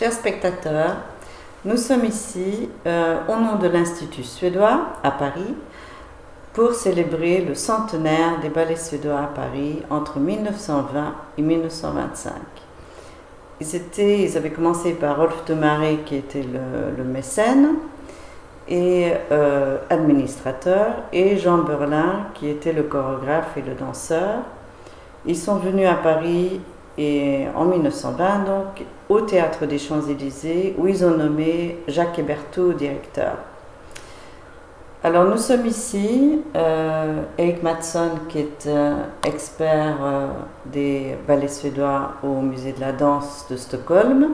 Chers spectateurs, nous sommes ici au nom de l'Institut suédois à Paris pour célébrer le centenaire des ballets suédois à Paris entre 1920 et 1925. Ils avaient commencé par Rolf de Maré qui était le mécène et administrateur, et Jean Berlin qui était le chorégraphe et le danseur. Ils sont venus à Paris en 1920 donc au Théâtre des Champs-Élysées où ils ont nommé Jacques Hébertot directeur. Alors nous sommes ici, Erik Mattsson qui est expert des ballets suédois au musée de la danse de Stockholm,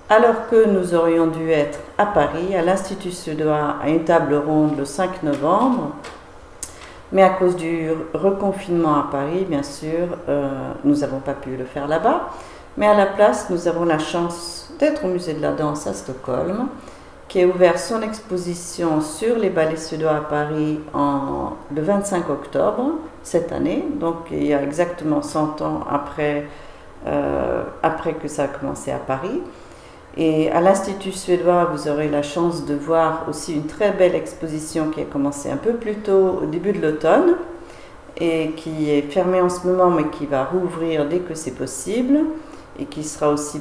alors que nous aurions dû être à Paris, à l'Institut suédois, à une table ronde le 5 novembre. Mais à cause du reconfinement à Paris, bien sûr, nous n'avons pas pu le faire là-bas. Mais à la place, nous avons la chance d'être au musée de la danse à Stockholm, qui a ouvert son exposition sur les ballets suédois à Paris le 25 octobre cette année, donc il y a exactement 100 ans après que ça a commencé à Paris. Et à l'Institut suédois, vous aurez la chance de voir aussi une très belle exposition qui a commencé un peu plus tôt, au début de l'automne, et qui est fermée en ce moment, mais qui va rouvrir dès que c'est possible, et qui sera aussi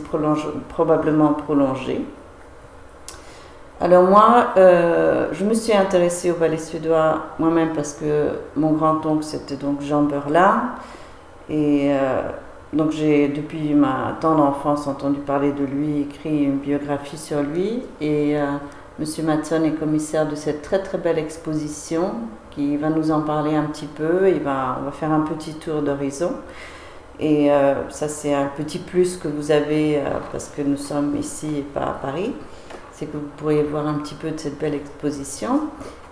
probablement prolongée. Alors moi, je me suis intéressée au ballet suédois moi-même parce que mon grand-oncle, c'était donc Jean Berlin, et donc j'ai depuis ma tendre enfance entendu parler de lui, écrit une biographie sur lui, et Monsieur Mattsson est commissaire de cette très très belle exposition qui va nous en parler un petit peu. On va faire un petit tour d'horizon, et ça c'est un petit plus que vous avez parce que nous sommes ici et pas à Paris, c'est que vous pourriez voir un petit peu de cette belle exposition.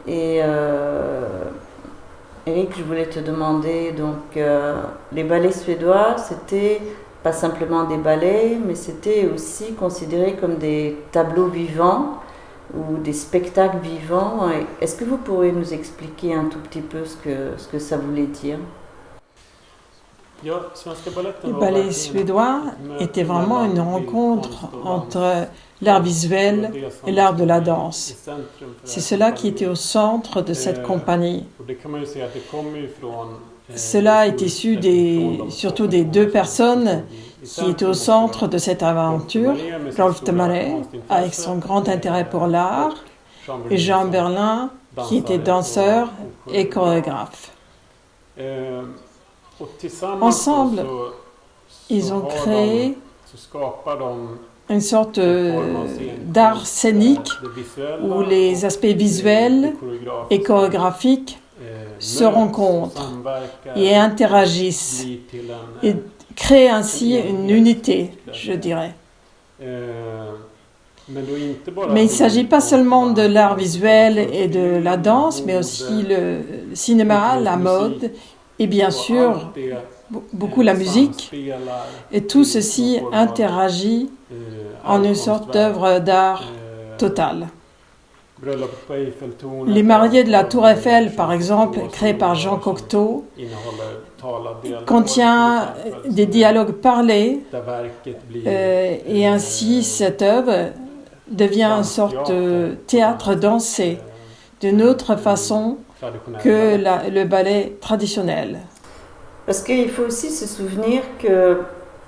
Et Erik, je voulais te demander, donc les ballets suédois, c'était pas simplement des ballets, mais c'était aussi considéré comme des tableaux vivants ou des spectacles vivants. Est-ce que vous pourriez nous expliquer un tout petit peu ce que ça voulait dire? Les ballets suédois étaient vraiment une rencontre entre l'art visuel et l'art de la danse. C'est cela qui était au centre de cette compagnie. Cela est issu surtout des deux personnes qui étaient au centre de cette aventure, Rolf de Maré, avec son grand intérêt pour l'art, et Jean Berlin, qui était danseur et chorégraphe. Ensemble, ils ont créé une sorte d'art scénique où les aspects visuels et chorégraphiques se rencontrent et interagissent et créent ainsi une unité, je dirais. Mais il ne s'agit pas seulement de l'art visuel et de la danse, mais aussi le cinéma, la mode et bien sûr beaucoup la musique. Et tout ceci interagit en une sorte d'œuvre d'art totale. Les mariés de la Tour Eiffel, par exemple, créé par Jean Cocteau, contient des dialogues parlés et ainsi cette œuvre devient une sorte de théâtre dansé d'une autre façon que le ballet traditionnel. Parce qu'il faut aussi se souvenir qu'il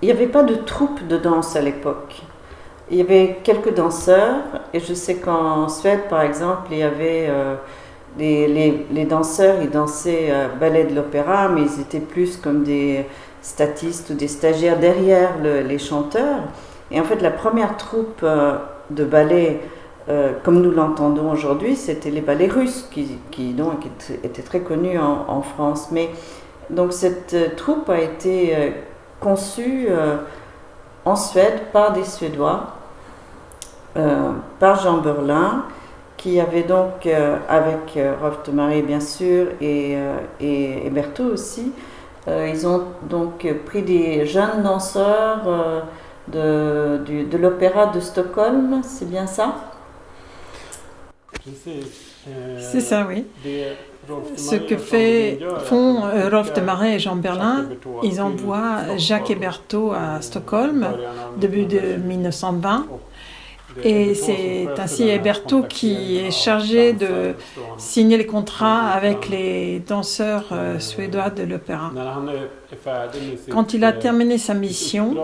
n'y avait pas de troupe de danse à l'époque. Il y avait quelques danseurs, et je sais qu'en Suède, par exemple, il y avait les danseurs, ils dansaient ballet de l'opéra, mais ils étaient plus comme des statistes ou des stagiaires derrière les chanteurs. Et en fait, la première troupe de ballet, comme nous l'entendons aujourd'hui, c'était les ballets russes, qui donc étaient très connus en France. Mais donc cette troupe a été conçue en Suède par des Suédois, par Jean Berlin, qui avait donc, avec Rolf de Maré bien sûr, et Hébertot aussi, ils ont donc pris des jeunes danseurs de l'opéra de Stockholm, c'est bien ça? C'est ça, oui. ce que font Rolf de Marais et Jean Berlin. Ils envoient Jacques Hébertot à Stockholm, début de 1920. Et c'est ainsi Hébertot qui est chargé de signer les contrats avec les danseurs suédois de l'opéra. Quand il a terminé sa mission,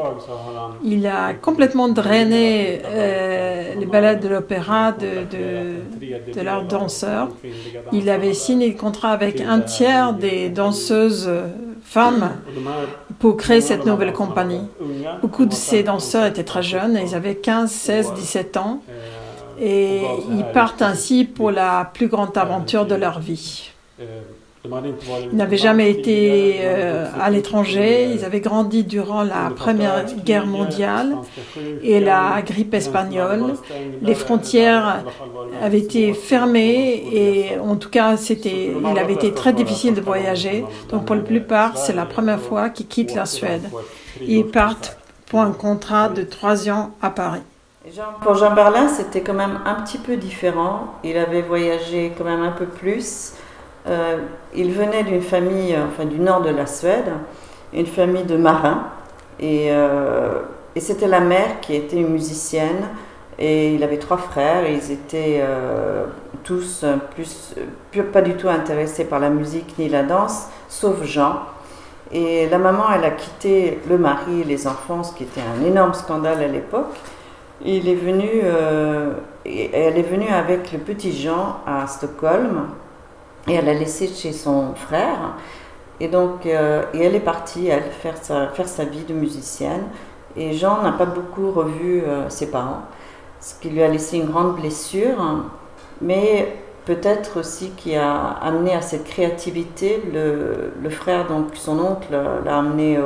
il a complètement drainé les ballets de l'opéra de leurs danseurs. Il avait signé le contrat avec un tiers des danseuses femmes pour créer cette nouvelle compagnie. Beaucoup de ces danseurs étaient très jeunes, ils avaient 15, 16, 17 ans, et ils partent ainsi pour la plus grande aventure de leur vie. Ils n'avaient jamais été à l'étranger, ils avaient grandi durant la Première Guerre mondiale et la grippe espagnole. Les frontières avaient été fermées et en tout cas, il avait été très difficile de voyager. Donc pour la plupart, c'est la première fois qu'ils quittent la Suède. Ils partent pour un contrat de 3 ans à Paris. Pour Jean Berlin, c'était quand même un petit peu différent. Il avait voyagé quand même un peu plus. Il venait d'une famille, du nord de la Suède, une famille de marins, et c'était la mère qui était une musicienne, et il avait 3 frères, et ils étaient tous pas du tout intéressés par la musique ni la danse, sauf Jean. Et la maman, elle a quitté le mari et les enfants, ce qui était un énorme scandale à l'époque. Et elle est venue avec le petit Jean à Stockholm. Et elle l'a laissé chez son frère. Et donc, et elle est partie, elle, faire sa vie de musicienne. Et Jean n'a pas beaucoup revu ses parents, ce qui lui a laissé une grande blessure, mais peut-être aussi qui a amené à cette créativité. Le frère, donc son oncle, l'a amené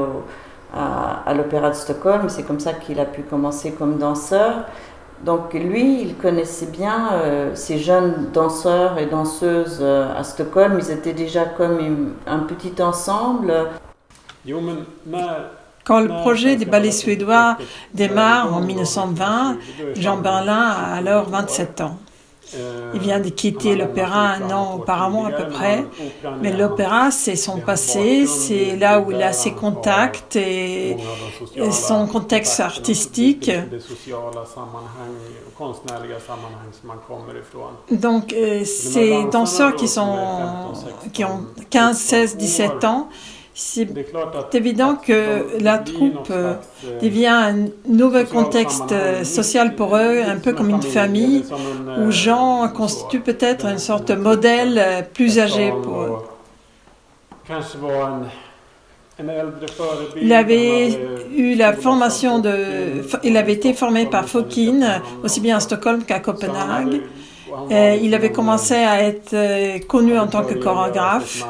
à l'Opéra de Stockholm. C'est comme ça qu'il a pu commencer comme danseur. Donc lui, il connaissait bien ces jeunes danseurs et danseuses à Stockholm. Ils étaient déjà comme un petit ensemble. Quand le projet des ballets suédois démarre en 1920, Jean Berlin a alors 27 ans. Il vient de quitter l'opéra 1 an auparavant à peu près, mais l'opéra c'est son passé, c'est là où il a ses contacts et son contexte artistique. Donc ces danseurs qui ont 15, 16, 17 ans, c'est évident que la troupe devient un nouveau contexte social pour eux, un peu comme une famille, où Jean constitue peut-être une sorte de modèle plus âgé pour eux. Il avait eu la formation il avait été formé par Fokine, aussi bien à Stockholm qu'à Copenhague. Il avait commencé à être connu en tant que chorégraphe.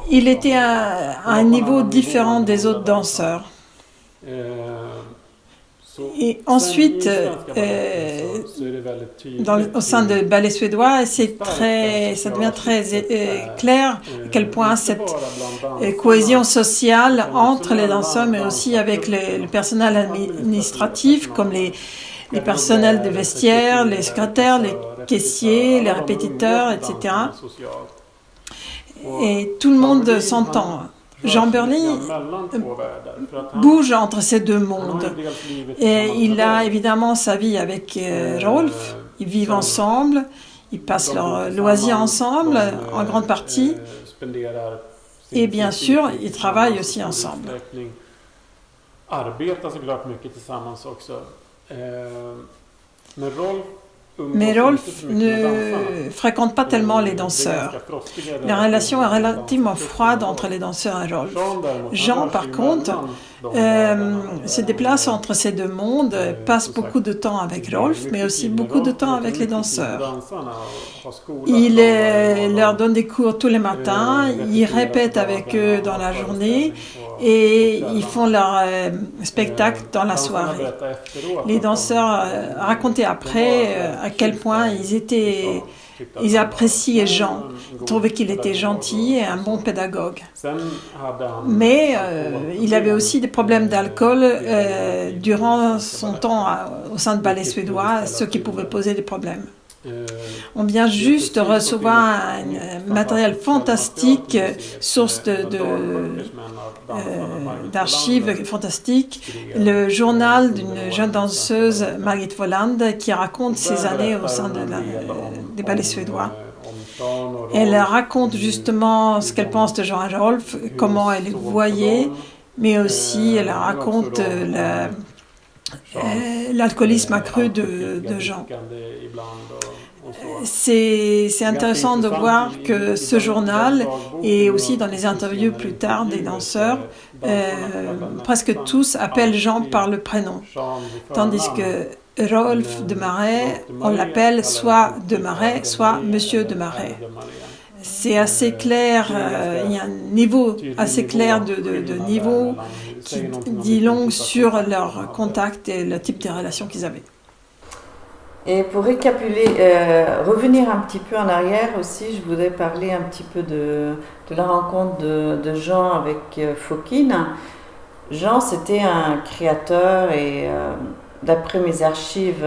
Il était à un niveau différent des autres danseurs. Et ensuite, au sein de ballet suédois, ça devient très clair à quel point cette cohésion sociale entre les danseurs, mais aussi avec le personnel administratif, comme les personnels de vestiaire, les secrétaires, les caissiers, les répétiteurs, etc. Et tout le monde s'entend. Jean Berlin bouge entre ces deux mondes. Et il a évidemment sa vie avec Rolf. Ils vivent ensemble, ils passent leurs loisirs ensemble, en grande partie. Et bien sûr, ils travaillent aussi ensemble. Mais Rolf ne fréquente pas tellement les danseurs. La relation est relativement froide entre les danseurs et Rolf. Jean, par contre, se déplace entre ces deux mondes, passe beaucoup de temps avec Rolf, mais aussi beaucoup de temps avec les danseurs. Il leur donne des cours tous les matins, il répète avec eux dans la journée et ils font leur spectacle dans la soirée. Les danseurs racontaient après à quel point ils appréciaient Jean. Ils trouvaient qu'il était gentil et un bon pédagogue. Mais il avait aussi des problèmes d'alcool durant son temps au sein de ballet suédois, ce qui pouvait poser des problèmes. On vient juste de recevoir un matériel fantastique, source d'archives fantastiques, le journal d'une jeune danseuse, Margit Voland, qui raconte ses années au sein des ballets suédois. Elle raconte justement ce qu'elle pense de Jean et Rolf, comment elle les voyait, mais aussi elle raconte l'alcoolisme accru de Jean. C'est intéressant de voir que ce journal, et aussi dans les interviews plus tard des danseurs, presque tous appellent Jean par le prénom, tandis que Rolf de Marais, on l'appelle soit de Marais, soit Monsieur de Marais. C'est assez clair, il y a un niveau assez clair de niveau qui dit long sur leur contact et le type de relation qu'ils avaient. Et pour récapituler, revenir un petit peu en arrière aussi, je voudrais parler un petit peu de la rencontre de Jean avec Fokine. Jean, c'était un créateur et d'après mes archives,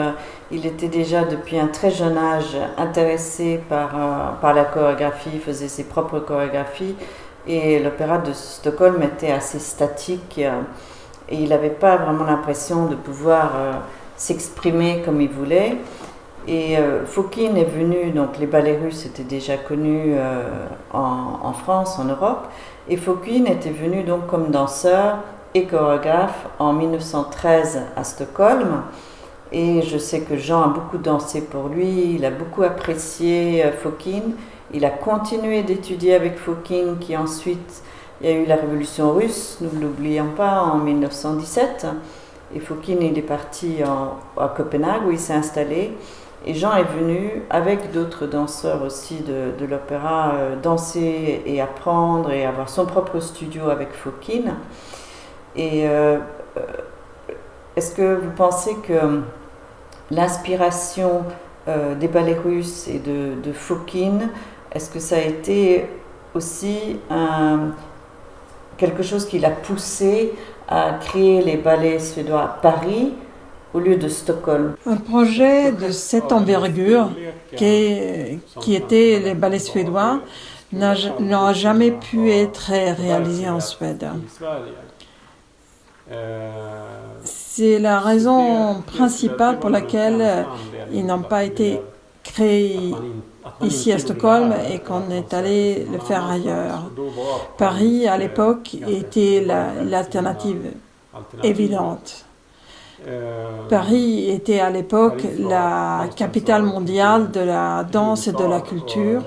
il était déjà depuis un très jeune âge intéressé par la chorégraphie, il faisait ses propres chorégraphies et l'opéra de Stockholm était assez statique et il n'avait pas vraiment l'impression de pouvoir s'exprimer comme il voulait. Et Fokine est venu, donc les ballets russes étaient déjà connus en France, en Europe, et Fokine était venu donc comme danseur et chorégraphe en 1913 à Stockholm. Et je sais que Jean a beaucoup dansé pour lui, il a beaucoup apprécié Fokine, il a continué d'étudier avec Fokine, qui ensuite, il y a eu la révolution russe, nous ne l'oublions pas, en 1917. Et Fokine, il est parti à Copenhague où il s'est installé. Et Jean est venu avec d'autres danseurs aussi de l'opéra danser et apprendre et avoir son propre studio avec Fokine. Et est-ce que vous pensez que l'inspiration des ballets russes et de Fokine, est-ce que ça a été aussi quelque chose qui l'a poussé à créer les ballets suédois à Paris au lieu de Stockholm? Un projet de cette envergure qui était les ballets suédois n'a jamais pu être réalisé en Suède. C'est la raison principale pour laquelle ils n'ont pas été créés ici à Stockholm et qu'on est allé le faire ailleurs. Paris, à l'époque, était l'alternative évidente. Paris était à l'époque la capitale mondiale de la danse et de la culture,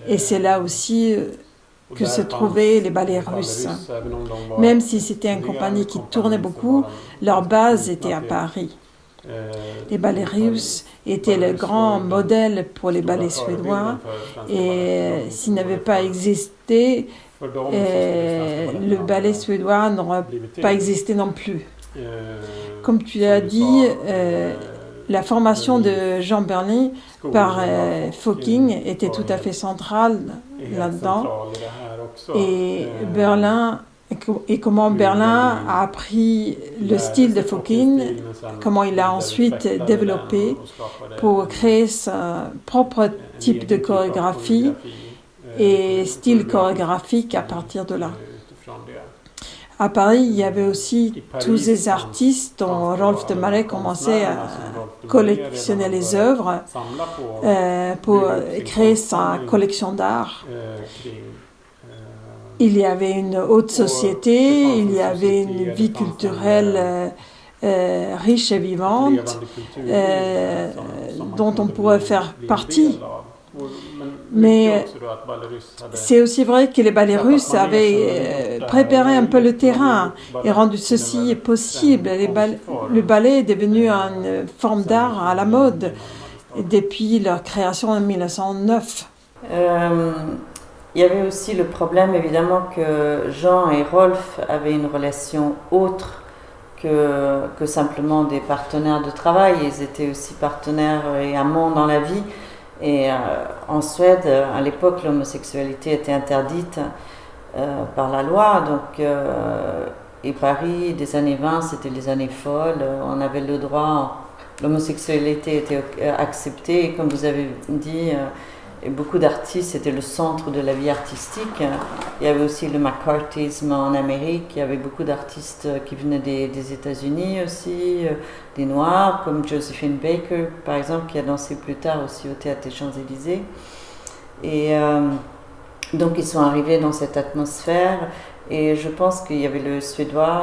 et c'est là aussi que se trouvaient les ballets russes. Même si c'était une compagnie qui tournait beaucoup, leur base était à Paris. Les ballets russes étaient le grand modèle pour les ballets suédois, et s'ils n'avaient pas existé, le ballet suédois n'aurait pas existé non plus. Comme tu l'as dit, la formation de Jean Berling par Fokine était tout à fait centrale là-dedans. Et comment Berling a appris le style de Fokine, comment il a ensuite développé pour créer son propre type de chorégraphie et style chorégraphique à partir de là. À Paris, il y avait aussi tous ces artistes dont Rolf de Marais commençait à collectionner les œuvres pour créer sa collection d'art. Il y avait une haute société, il y avait une vie culturelle riche et vivante dont on pourrait faire partie. Mais c'est aussi vrai que les ballets russes avaient préparé un peu le terrain et rendu ceci possible. Le ballet est devenu une forme d'art à la mode depuis leur création en 1909. Il y avait aussi le problème évidemment que Jean et Rolf avaient une relation autre que simplement des partenaires de travail. Ils étaient aussi partenaires et amants dans la vie. Et en Suède, à l'époque, l'homosexualité était interdite par la loi. Donc, et Paris, des années 20, c'était les années folles. On avait le droit, l'homosexualité était acceptée. Et comme vous avez dit, et beaucoup d'artistes, c'était le centre de la vie artistique. Il y avait aussi le McCarthyisme en Amérique. Il y avait beaucoup d'artistes qui venaient des États-Unis aussi, des Noirs, comme Josephine Baker, par exemple, qui a dansé plus tard aussi au Théâtre des Champs-Élysées. Et donc, ils sont arrivés dans cette atmosphère. Et je pense qu'il y avait le Suédois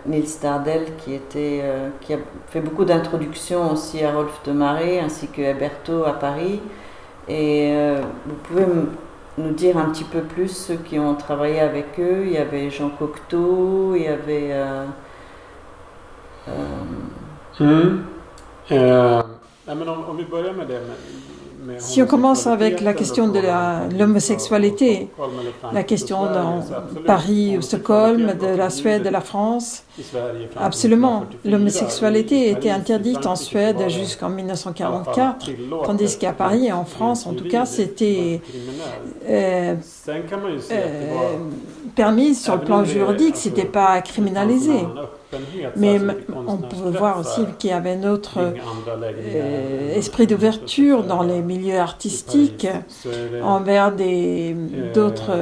Nils Dardel qui a fait beaucoup d'introductions aussi à Rolf de Maré ainsi que Alberto à Paris. Et vous pouvez nous dire un petit peu plus ceux qui ont travaillé avec eux. Il y avait Jean Cocteau, il y avait... Si on commence avec la question de l'homosexualité, la question dans Paris ou Stockholm, de la Suède, de la France, absolument, l'homosexualité était interdite en Suède jusqu'en 1944, tandis qu'à Paris et en France, en tout cas, c'était permis sur le plan juridique, c'était pas criminalisé. Mais on pouvait voir aussi qu'il y avait un autre esprit d'ouverture dans les milieux artistiques envers d'autres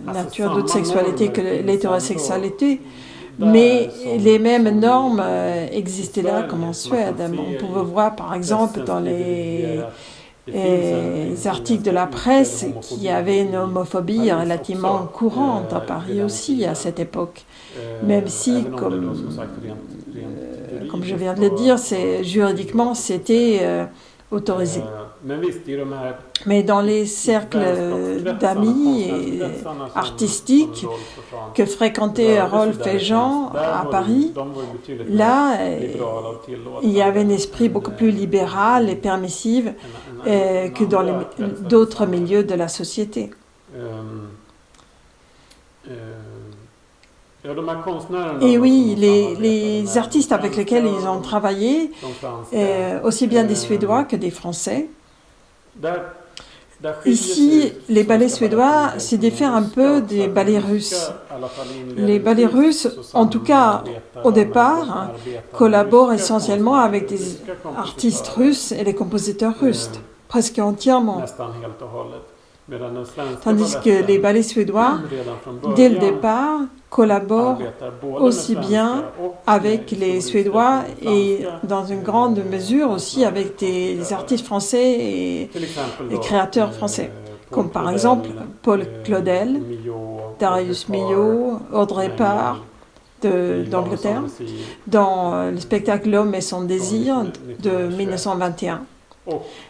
natures, d'autres sexualités que l'hétérosexualité. Mais les mêmes normes existaient là comme en Suède. On pouvait voir par exemple dans les articles de la presse qu'il y avait une homophobie relativement courante à Paris aussi à cette époque. Même si, comme je viens de le dire, juridiquement c'était autorisé. Mais dans les cercles d'amis et artistiques que fréquentaient Rolf et Jean à Paris, là, il y avait un esprit beaucoup plus libéral et permissif que dans d'autres milieux de la société. Et oui, les artistes avec lesquels ils ont travaillé, aussi bien des Suédois que des Français, ici, les ballets suédois se diffèrent un peu des ballets russes. Les ballets russes, en tout cas au départ, collaborent essentiellement avec des artistes russes et des compositeurs russes, presque entièrement. Tandis que les ballets suédois, dès le départ, collaborent aussi bien avec les Suédois et dans une grande mesure aussi avec des artistes français et des créateurs français, comme par exemple Paul Claudel, Darius Milhaud, Audrey Parr d'Angleterre, dans le spectacle L'homme et son désir de 1921.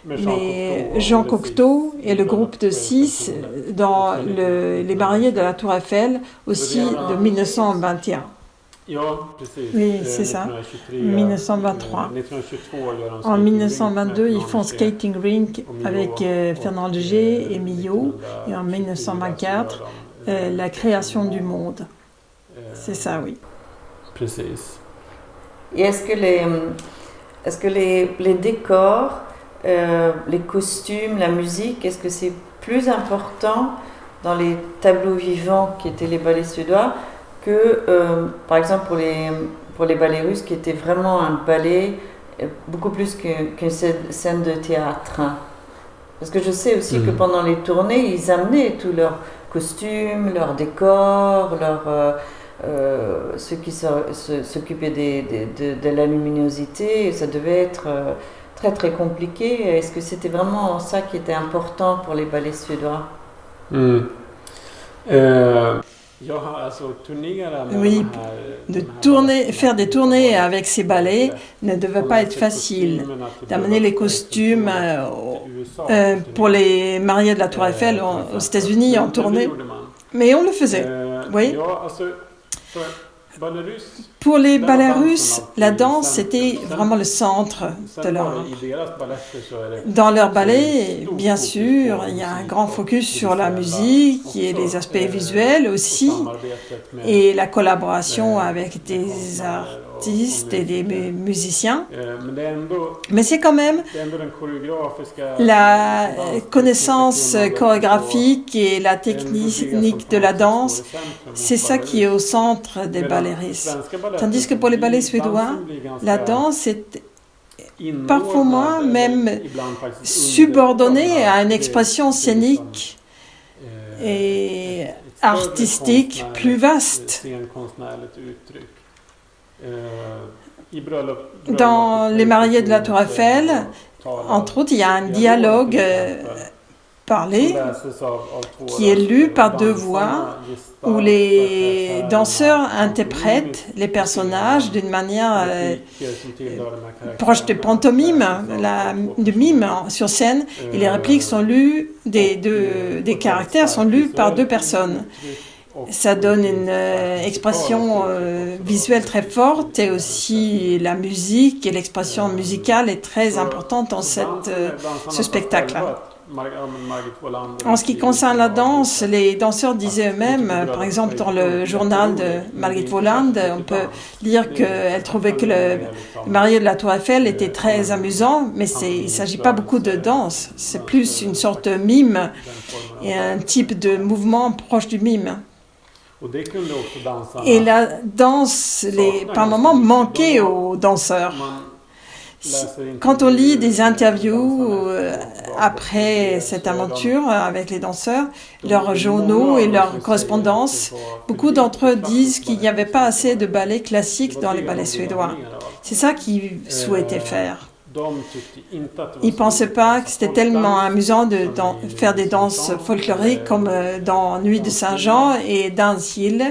Mais Jean Cocteau et le groupe de 6 dans Les Mariés de la Tour Eiffel aussi de 1921. Oui, c'est ça, 1923. En 1922, ils font Skating Rink avec Fernand Léger et Milhaud. Et en 1924, La création du monde. C'est ça, oui. Et est-ce que les décors, les costumes, la musique, est-ce que c'est plus important dans les tableaux vivants qui étaient les ballets suédois que, par exemple, pour les ballets russes qui étaient vraiment un ballet beaucoup plus qu'une scène de théâtre? Parce que je sais aussi que pendant les tournées, ils amenaient tous leurs costumes, leurs décors, ceux qui s'occupaient de la luminosité. Ça devait être très très compliqué. Est-ce que c'était vraiment ça qui était important pour les ballets suédois? Oui, faire des tournées avec ces ballets ne devait pas être facile. D'amener les costumes pour les mariés de la Tour Eiffel aux États-Unis en tournée, mais on le faisait. Oui. Pour les ballets russes, la danse c'était vraiment le centre de leur... Dans leur ballet, bien sûr, il y a un grand focus sur la musique et les aspects visuels aussi, et la collaboration avec des artistes et des musiciens. Mais c'est quand même la connaissance chorégraphique et la technique de la danse, c'est ça qui est au centre des ballets russes. Tandis que pour les ballets suédois, la danse est parfois même subordonnée à une expression scénique et artistique plus vaste. Dans Les mariés de la Tour Eiffel, entre autres, il y a un dialogue parlé qui est lu par deux voix où les danseurs interprètent les personnages d'une manière proche de pantomime, de mime sur scène, et les répliques sont lues, des caractères sont lus par deux personnes. Ça donne une expression visuelle très forte, et aussi la musique et l'expression musicale est très importante dans ce spectacle-là. En ce qui concerne la danse, les danseurs disaient eux-mêmes, par exemple dans le journal de Margit Voland, on peut lire qu'elle trouvait que le marié de la Tour Eiffel était très amusant, mais il ne s'agit pas beaucoup de danse, c'est plus une sorte de mime et un type de mouvement proche du mime. Et la danse, par moments, manquait aux danseurs. Quand on lit des interviews après cette aventure avec les danseurs, leurs journaux et leurs correspondances, beaucoup d'entre eux disent qu'il n'y avait pas assez de ballets classiques dans les ballets suédois. C'est ça qu'ils souhaitaient faire. Ils ne pensaient pas que c'était tellement amusant de faire des danses folkloriques comme dans Nuit de Saint-Jean et Dansgilde.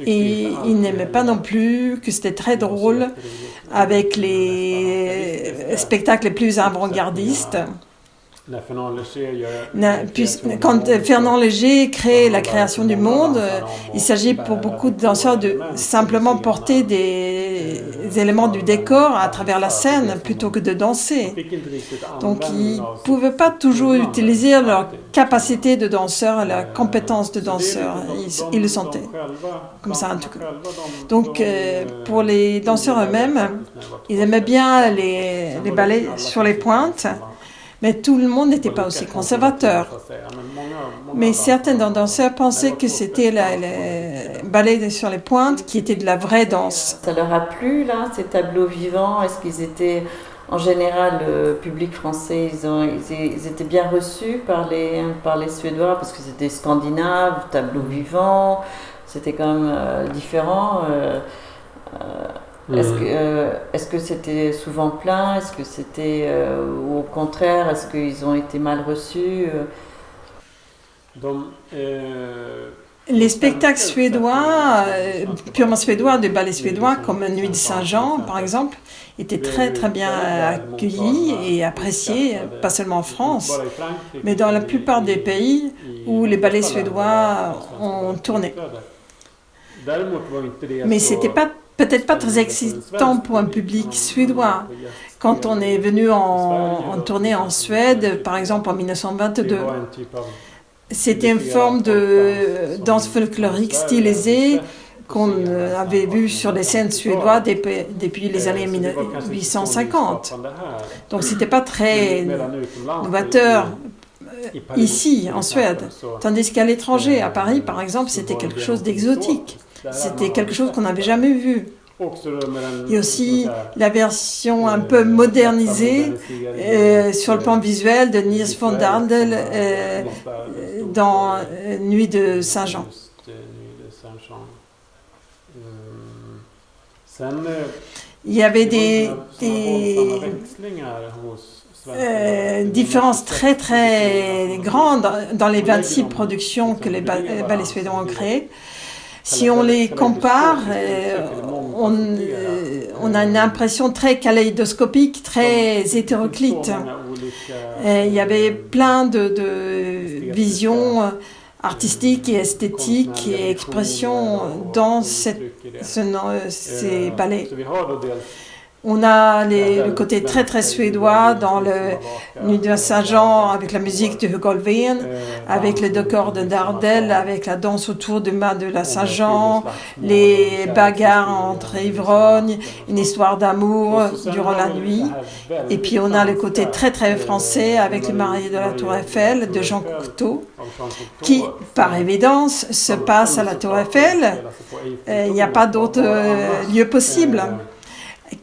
Et ils n'aimaient pas non plus que c'était très drôle avec les spectacles les plus avant-gardistes. Quand Fernand Léger crée la création du monde, il s'agit pour beaucoup de danseurs de simplement porter des éléments du décor à travers la scène plutôt que de danser. Donc ils ne pouvaient pas toujours utiliser leur capacité de danseur, leur compétence de danseur. Ils le sentaient comme ça en tout cas. Donc pour les danseurs eux-mêmes, ils aimaient bien les ballets sur les pointes. Mais tout le monde n'était pas aussi conservateur. Mais certains danseurs pensaient que c'était le ballet sur les pointes qui était de la vraie danse. Ça leur a plu, là, ces tableaux vivants? Est-ce qu'ils étaient, en général, le public français, ils étaient bien reçus par les Suédois, parce que c'était scandinave, tableaux vivants, c'était quand même différent. Est-ce que c'était souvent plein? Est-ce que c'était, ou au contraire, est-ce qu'ils ont été mal reçus? Les spectacles suédois, purement suédois, de ballets suédois, comme Nuit de Saint-Jean, par exemple, étaient très très bien accueillis et appréciés, pas seulement en France, mais dans la plupart des pays où les ballets suédois ont tourné. Mais c'était peut-être pas très excitant pour un public suédois. Quand on est venu en tournée en Suède, par exemple en 1922, c'était une forme de danse folklorique stylisée qu'on avait vue sur les scènes suédoises depuis les années 1850. Donc c'était pas très novateur ici en Suède, tandis qu'à l'étranger, à Paris par exemple, c'était quelque chose d'exotique. C'était quelque chose qu'on n'avait jamais vu. Il y a aussi la version un peu modernisée sur le plan visuel de Nils van Dardel dans Nuit de Saint-Jean. Il y avait des différences très très grandes dans les 26 productions que les ballets suédois ont créées. Si on les compare, on a une impression très kaléidoscopique, très hétéroclite. Il y avait plein de visions artistiques et esthétiques et expressions dans ces ballets. On a le côté très très suédois dans le Nuit de Saint-Jean avec la musique de Hugo Olvén, avec le décor de Dardel, avec la danse autour du mât de la Saint-Jean, les bagarres entre ivrognes, une histoire d'amour durant la nuit. Et puis on a le côté très très français avec le marié de la Tour Eiffel de Jean Cocteau, qui par évidence se passe à la Tour Eiffel. Il n'y a pas d'autre lieu possible.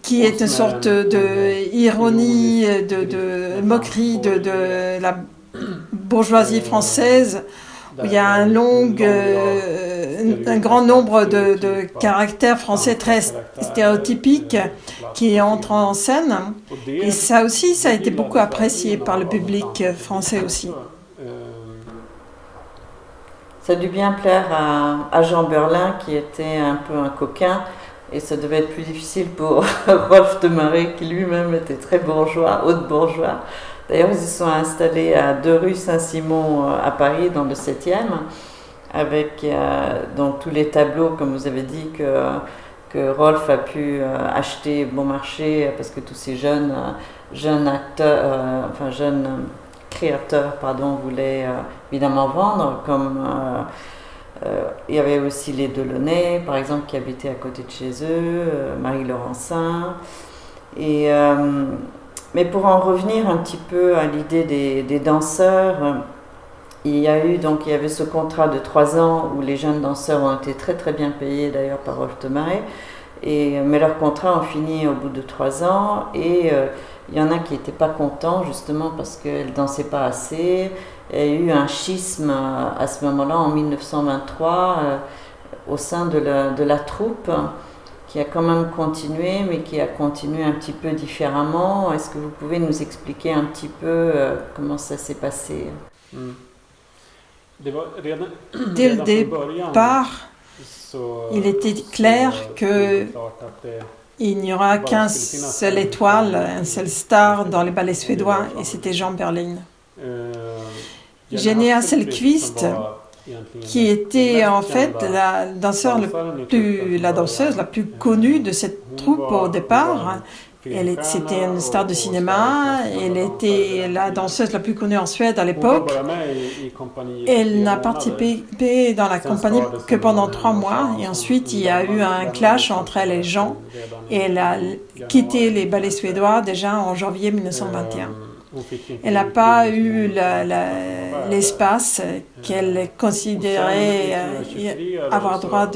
qui est une sorte d'ironie, de moquerie de la bourgeoisie française, où il y a un grand nombre de caractères français très stéréotypiques qui entrent en scène. Et ça aussi, ça a été beaucoup apprécié par le public français aussi. Ça a dû bien plaire à Jean Berlin, qui était un peu un coquin, et ça devait être plus difficile pour Rolf de Marais, qui lui-même était très bourgeois, haute bourgeois. D'ailleurs, ils se sont installés à 2 rue Saint-Simon à Paris, dans le 7e, avec donc tous les tableaux, comme vous avez dit, que Rolf a pu acheter bon marché, parce que tous ces jeunes créateurs, voulaient évidemment vendre, comme il y avait aussi les Delaunay, par exemple, qui habitaient à côté de chez eux, Marie Laurencin. Mais pour en revenir un petit peu à l'idée des danseurs, il y avait ce contrat de 3 ans où les jeunes danseurs ont été très très bien payés, d'ailleurs par Rolf de Marais, mais leurs contrats ont fini au bout de 3 ans, et il y en a qui n'étaient pas contents justement parce qu'elles ne dansaient pas assez. Il y a eu un schisme à ce moment-là, en 1923, au sein de la troupe, qui a quand même continué, mais qui a continué un petit peu différemment. Est-ce que vous pouvez nous expliquer un petit peu comment ça s'est passé? Dès le départ, il était clair qu'il n'y aura qu'un seul étoile, un seul star dans les ballets suédois, et c'était Jean Berling. Jenny Hasselqvist, qui était en fait la danseuse la plus connue de cette troupe au départ. C'était une star de cinéma, elle était la danseuse la plus connue en Suède à l'époque. Elle n'a participé dans la compagnie que pendant 3 mois, et ensuite il y a eu un clash entre elle et Jean, et elle a quitté les ballets suédois déjà en janvier 1921. Elle n'a pas eu l'espace qu'elle considérait avoir droit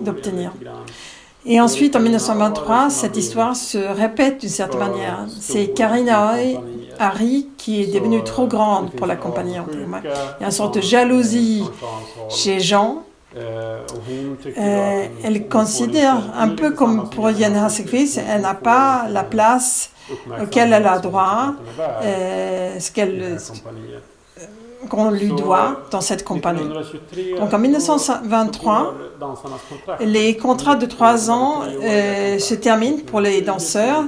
d'obtenir. Et ensuite, en 1923, cette histoire se répète d'une certaine manière. C'est Carina Hari qui est devenue trop grande pour la compagnie. Il y a une sorte de jalousie chez Jean. Elle considère, un peu comme pour Jenny Hasselqvist, elle n'a pas la place auquel elle a droit, qu'on lui doit dans cette compagnie. Donc en 1923, les contrats de 3 ans se terminent pour les danseurs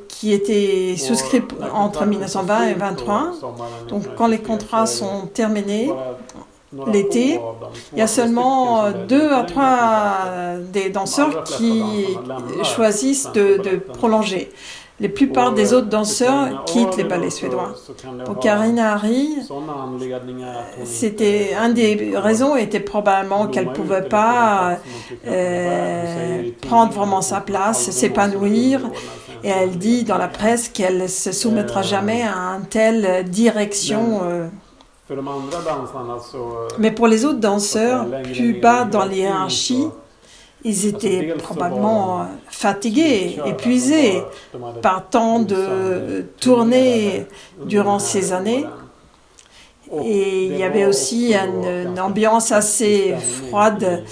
qui étaient souscrits entre 1920 et 1923. Donc quand les contrats sont terminés, l'été, il y a seulement 2 à 3 des danseurs qui choisissent de prolonger. La plupart des autres danseurs quittent les ballets suédois. Pour Carina Hari, une des raisons était probablement qu'elle ne pouvait pas prendre vraiment sa place, s'épanouir. Et elle dit dans la presse qu'elle ne se soumettra jamais à une telle direction. Mais pour les autres danseurs, plus bas dans les hiérarchies, ils étaient probablement fatigués, épuisés par tant de tournées durant ces années. Et il y avait aussi une ambiance assez froide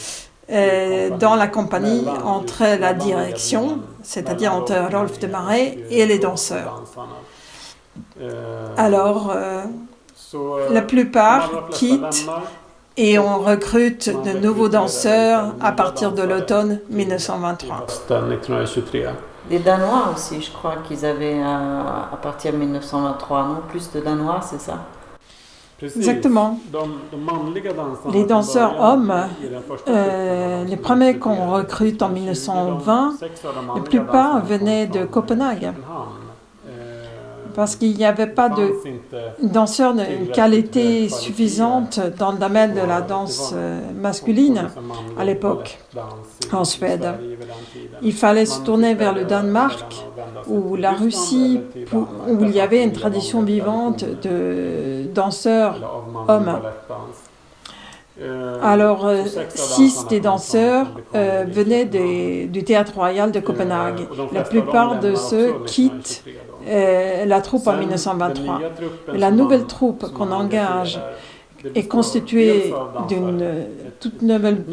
dans la compagnie entre la direction, c'est-à-dire entre Rolf de Marais, et les danseurs. Alors, la plupart quittent et on recrute de nouveaux danseurs à partir de l'automne 1923. Les Danois aussi, je crois qu'ils avaient à partir de 1923, non? Plus de Danois, c'est ça? Exactement. Les danseurs hommes, les premiers qu'on recrute en 1920, la plupart venaient de Copenhague. Parce qu'il n'y avait pas de danseurs d'une qualité suffisante dans le domaine de la danse masculine à l'époque, en Suède. Il fallait se tourner vers le Danemark ou la Russie, où il y avait une tradition vivante de danseurs hommes. Alors, 6 des danseurs venaient du Théâtre Royal de Copenhague. La plupart de ceux quittent la troupe en 1923. La nouvelle troupe qu'on engage est constituée d'une toute nouvelle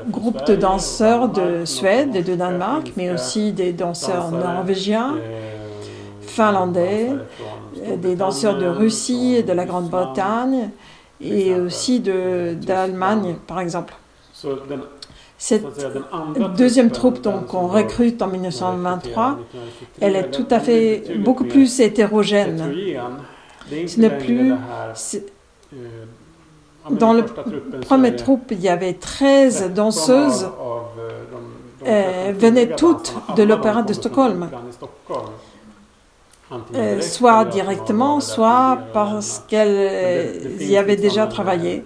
groupe de danseurs de Suède et de Danemark, mais aussi des danseurs norvégiens, finlandais, des danseurs de Russie et de la Grande-Bretagne, et aussi d'Allemagne, par exemple. Cette deuxième troupe qu'on recrute en 1923, elle est tout à fait beaucoup plus hétérogène. Ce n'est plus... Dans la première troupe, il y avait 13 danseuses, venaient toutes de l'Opéra de Stockholm. Soit directement, soit parce qu'elles y avaient déjà travaillé.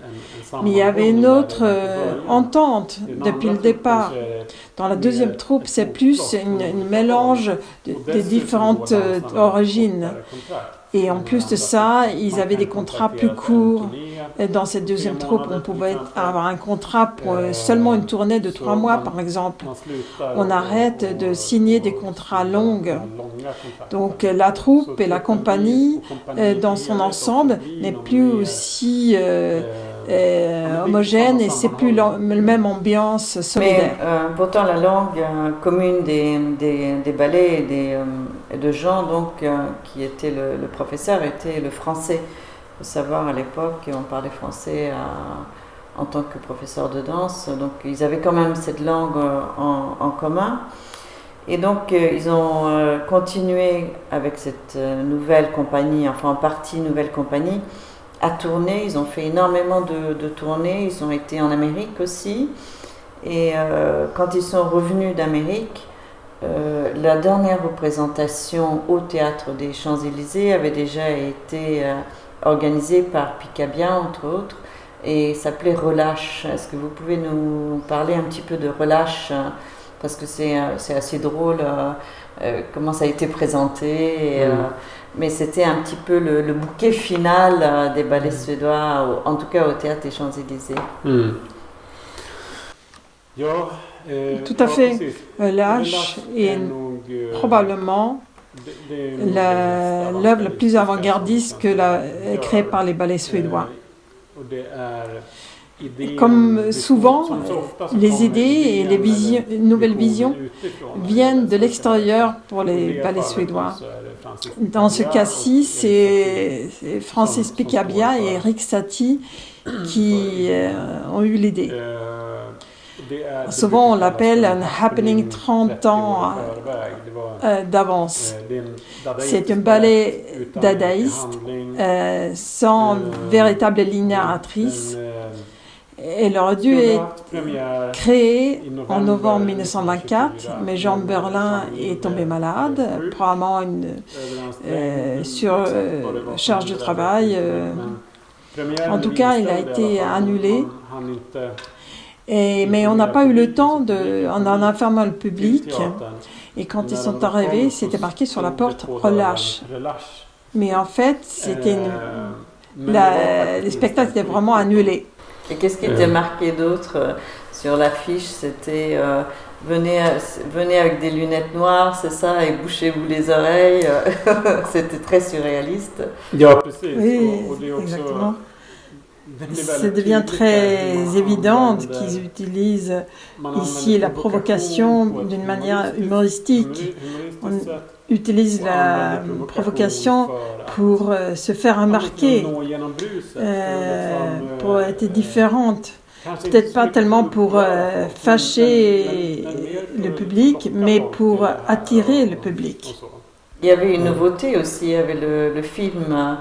Mais il y avait une autre entente depuis le départ. Dans la deuxième troupe, c'est plus un mélange des différentes origines. Et en plus de ça, ils avaient des contrats plus courts. Dans cette deuxième troupe, on pouvait avoir un contrat pour seulement une tournée de 3 mois, par exemple. On arrête de signer des contrats longs. Donc la troupe et la compagnie, dans son ensemble, n'est plus aussi homogène et c'est plus la même ambiance solidaire. Mais pourtant, la langue commune des ballets et de Jean, donc, qui était le professeur, était le français. Il faut savoir, à l'époque, on parlait français en tant que professeur de danse, donc ils avaient quand même cette langue en commun. Et donc, ils ont continué avec cette nouvelle compagnie, enfin en partie nouvelle compagnie, à tourner. Ils ont fait énormément de tournées, ils ont été en Amérique aussi. Et quand ils sont revenus d'Amérique, la dernière représentation au Théâtre des Champs-Élysées avait déjà été organisée par Picabia, entre autres, et s'appelait Relâche. Est-ce que vous pouvez nous parler un petit peu de Relâche, parce que c'est assez drôle comment ça a été présenté, mais c'était un petit peu le bouquet final des ballets suédois, en tout cas au Théâtre des Champs-Élysées. Tout à fait. Relâche est probablement l'œuvre la plus avant-gardiste créée par les ballets suédois. Comme souvent, les idées et les nouvelles visions viennent de l'extérieur pour les ballets suédois. Dans ce cas-ci, c'est Francis Picabia et Erik Satie qui ont eu l'idée. Souvent, on l'appelle un happening 30 ans d'avance. C'est un ballet dadaïste sans véritable ligne narratrice. Elle aurait dû être créée en novembre 1924, mais Jean Berlin est tombé malade, probablement une surcharge de travail. En tout cas, il a été annulé. Mais on n'a pas eu le temps en informant le public. Et quand ils sont arrivés, c'était marqué sur la porte « Relâche ». Mais en fait, les spectacles étaient vraiment annulés. Et qu'est-ce qui était marqué d'autre sur l'affiche? C'était venez avec des lunettes noires, c'est ça, et bouchez-vous les oreilles. C'était très surréaliste. Oui, exactement. Ça devient très évident qu'ils utilisent ici la provocation d'une manière humoristique. On utilise la provocation pour se faire remarquer, pour être différente. Peut-être pas tellement pour fâcher le public, mais pour attirer le public. Il y avait une nouveauté aussi, il y avait le film...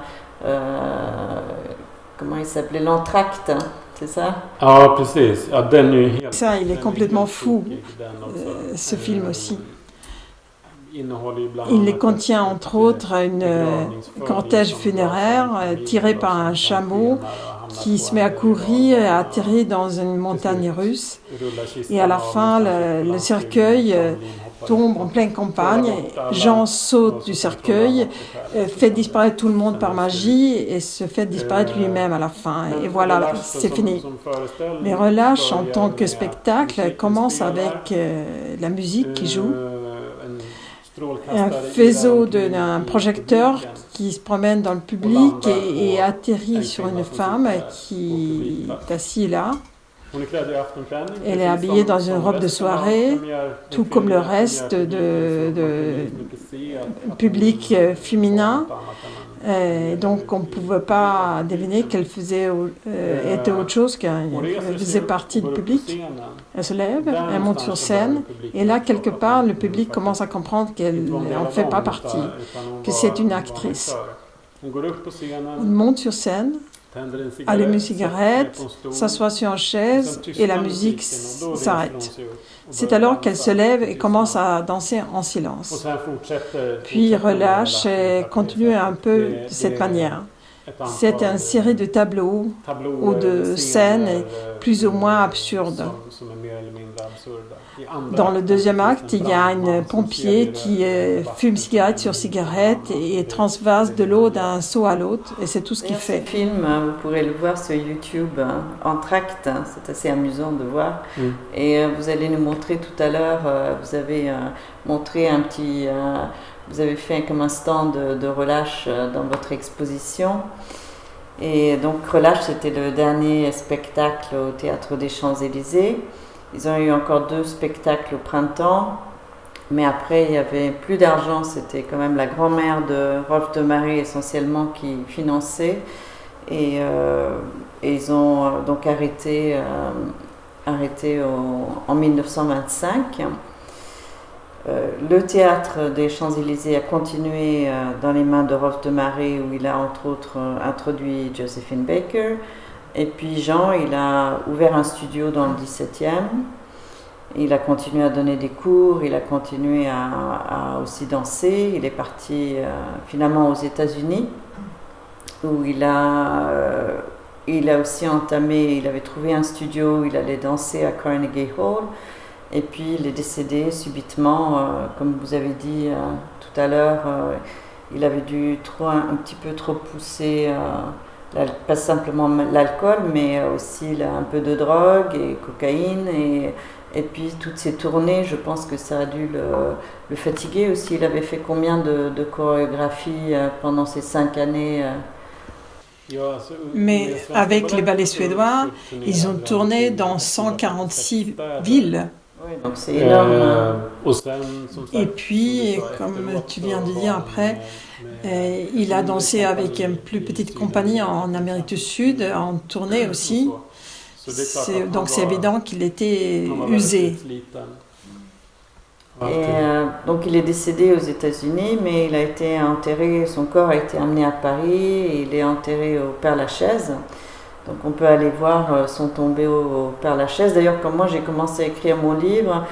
comment il s'appelait, l'Entracte, c'est ça? Ah, precis. Ja, den är helt... Ça, il est complètement fou, ce film aussi. Il contient entre autres un cortège funéraire tiré par un chameau qui se met à courir et à atterrir dans une montagne russe. Et à la fin, le cercueil tombe en pleine campagne. Jean saute du cercueil, fait disparaître tout le monde par magie et se fait disparaître lui-même à la fin. Et voilà, c'est fini. Mais Relâche, en tant que spectacle, commence avec la musique qui joue, un faisceau d'un projecteur qui se promène dans le public et atterrit sur une femme qui est assise là. Elle est habillée dans une robe de soirée, tout comme le reste de public féminin. Donc on ne pouvait pas deviner qu'elle était autre chose qu'elle faisait partie du public. Elle se lève, elle monte sur scène, et là, quelque part, le public commence à comprendre qu'elle n'en fait pas partie, que c'est une actrice. On monte sur scène, allume une cigarette, s'assoit sur une chaise, et la musique s'arrête. C'est alors qu'elle se lève et commence à danser en silence. Puis Relâche et continue un peu de cette manière. C'est une série de tableaux ou de scènes plus ou moins absurdes. Dans le deuxième acte, il y a un pompier qui fume cigarette sur cigarette et transvase de l'eau d'un seau à l'autre, et c'est tout ce qu'il fait. Ce film, vous pourrez le voir sur YouTube en tract, c'est assez amusant de voir. Et vous allez nous montrer tout à l'heure, vous avez montré vous avez fait comme un stand de Relâche dans votre exposition. Et donc Relâche, c'était le dernier spectacle au Théâtre des Champs-Élysées. Ils ont eu encore 2 spectacles au printemps, mais après il y avait plus d'argent, c'était quand même la grand-mère de Rolf de Maré essentiellement qui finançait. Et ils ont donc arrêté en 1925. Le théâtre des Champs-Élysées a continué dans les mains de Rolf de Maré, où il a entre autres introduit Josephine Baker. Et puis Jean, il a ouvert un studio dans le 17e. Il a continué à donner des cours, il a continué à aussi danser. Il est parti finalement aux États-Unis, où il a aussi il avait trouvé un studio où il allait danser à Carnegie Hall. Et puis il est décédé subitement, comme vous avez dit tout à l'heure, il avait dû un petit peu trop pousser, pas simplement l'alcool, mais aussi un peu de drogue et cocaïne. Et puis toutes ces tournées, je pense que ça a dû le fatiguer aussi. Il avait fait combien de chorégraphies pendant ces 5 années Mais avec les ballets suédois, ils ont tourné dans 146 villes. Oui, donc c'est énorme. Et puis, comme tu viens de dire après, il a dansé avec une plus petite compagnie en Amérique du Sud, en tournée aussi. Donc c'est évident qu'il était usé. Et donc il est décédé aux États-Unis, mais il a été enterré, son corps a été amené à Paris et il est enterré au Père-Lachaise. Donc on peut aller voir son tombeau au Père-Lachaise. D'ailleurs, quand moi j'ai commencé à écrire mon livre,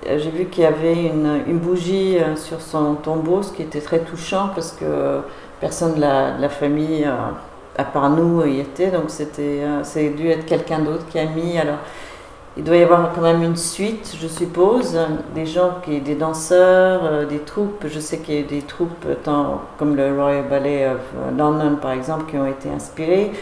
j'ai vu qu'il y avait une bougie sur son tombeau, ce qui était très touchant parce que personne de la famille, à part nous, y était. Donc c'est dû être quelqu'un d'autre qui a mis. Alors il doit y avoir quand même une suite, je suppose, des danseurs, des troupes. Je sais qu'il y a des troupes comme le Royal Ballet of London par exemple qui ont été inspirées.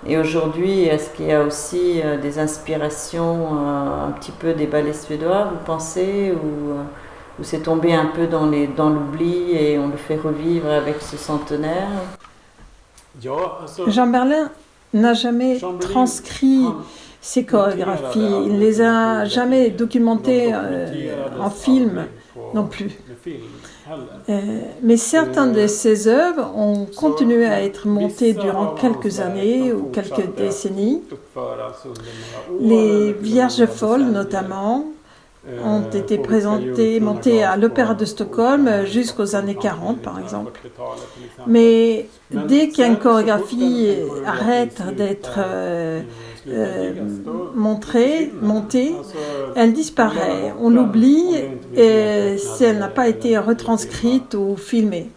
Et aujourd'hui, est-ce qu'il y a aussi des inspirations un petit peu des ballets suédois, vous pensez, ou c'est tombé un peu dans l'oubli et on le fait revivre avec ce centenaire? Jean Berlin n'a jamais transcrit ses chorégraphies, il ne les a jamais documentées en film non plus. Mais certaines de ses œuvres ont continué à être montées durant quelques années ou quelques décennies. Les Vierges folles, notamment, ont été montées à l'Opéra de Stockholm jusqu'aux années 40, par exemple. Mais dès qu'une chorégraphie arrête d'être montée, elle disparaît. On l'oublie si elle n'a pas été retranscrite ou filmée.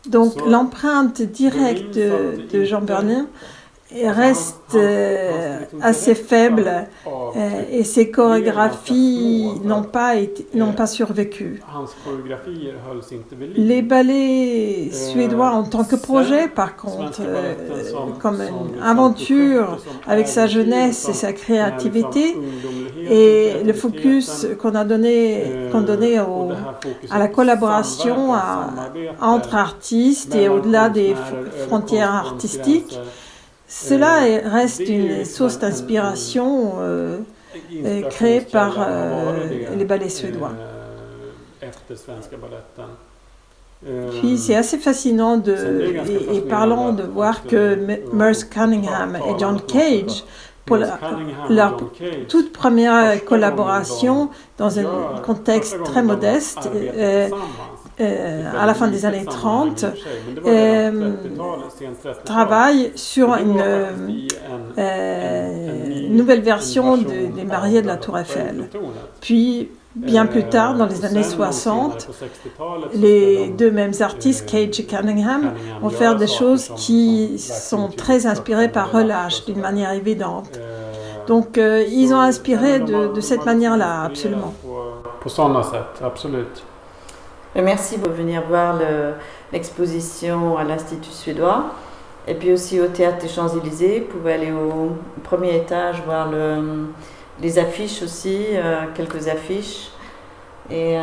Donc l'empreinte directe de Jean Berlin reste assez faible et ses chorégraphies n'ont pas survécu. Les ballets suédois en tant que projet, par contre, comme une aventure avec sa jeunesse et sa créativité, et le focus qu'on donnait à la collaboration entre artistes et au-delà des frontières artistiques, cela reste une source d'inspiration créée par les ballets suédois. Puis c'est assez fascinant et parlant de voir que Merce Cunningham et John Cage, pour leur toute première collaboration dans un contexte très modeste, à la fin des années 30, travaille sur une nouvelle version des Mariés de la Tour Eiffel. Puis, bien plus tard, dans les années 60, les deux mêmes artistes, Cage et Cunningham, vont faire des choses qui sont très inspirées par Relâche, d'une manière évidente. Donc, ils ont inspiré de cette manière-là, absolument. På sådana sätt, absolut. Merci pour venir voir l'exposition à l'Institut suédois et puis aussi au Théâtre des Champs-Élysées. Vous pouvez aller au premier étage voir les affiches aussi, quelques affiches. Et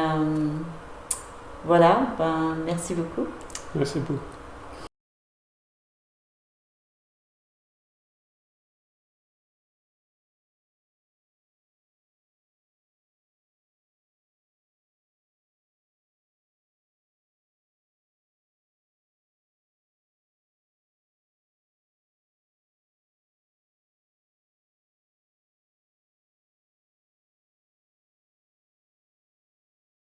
voilà, merci beaucoup. Merci beaucoup.